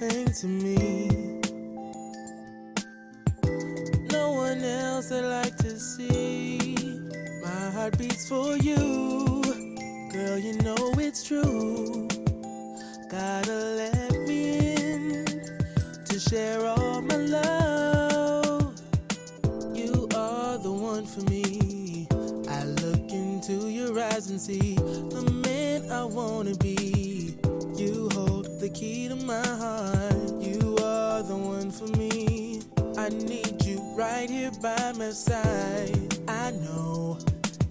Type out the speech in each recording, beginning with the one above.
everything to me. No one else I'd like to see. My heart beats for you. Girl, you know it's true. Gotta let me in to share all my love. You are the one for me. I look into your eyes and see the man I wanna be. You hold the key to my heart. You are the one for me. I need you right here by my side. I know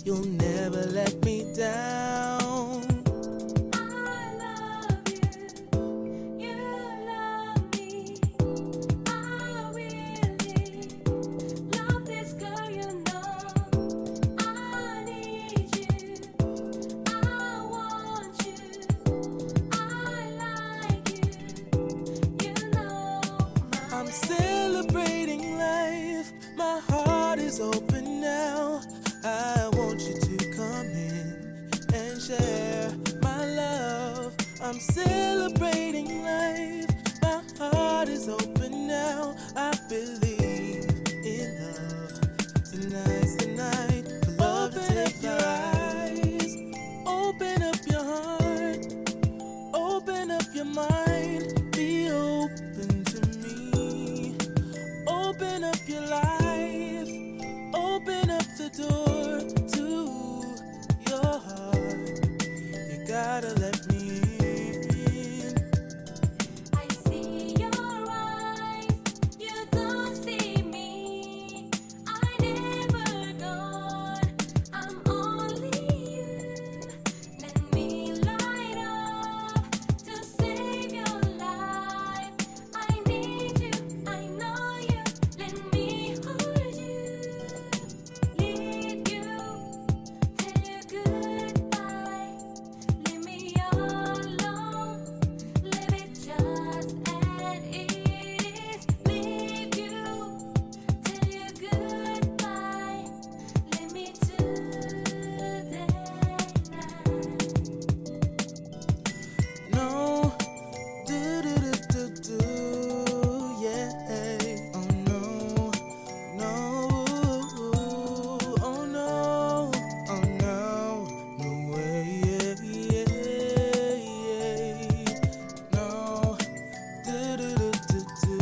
you'll never let me down. I'm celebrating life, my heart is open now. I want you to come in and share my love. I'm celebrating life, my heart is open now. I believe in love. Tonight's the night for love to take your eyes. Open up your heart, open up your mind, be open to me. Open up your life, open up the door to your heart. You gotta let me in. I see your eyes, you don't see me. I never gone, I'm only you. Let me light up to save your life. I need you, I know you. Let me hold you, leave you, tell you goodbye. Leave me alone, leave it just as it is. Leave you, tell you goodbye. Leave me today night. No, do do do do do, yeah. Oh no, no, oh no, oh no, no way, yeah, yeah. No, do do do do do,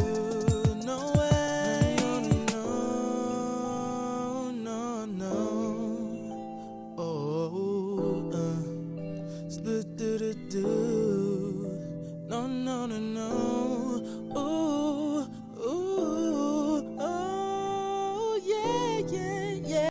no way, no, no, no, oh, do do do do, no, no, no, no.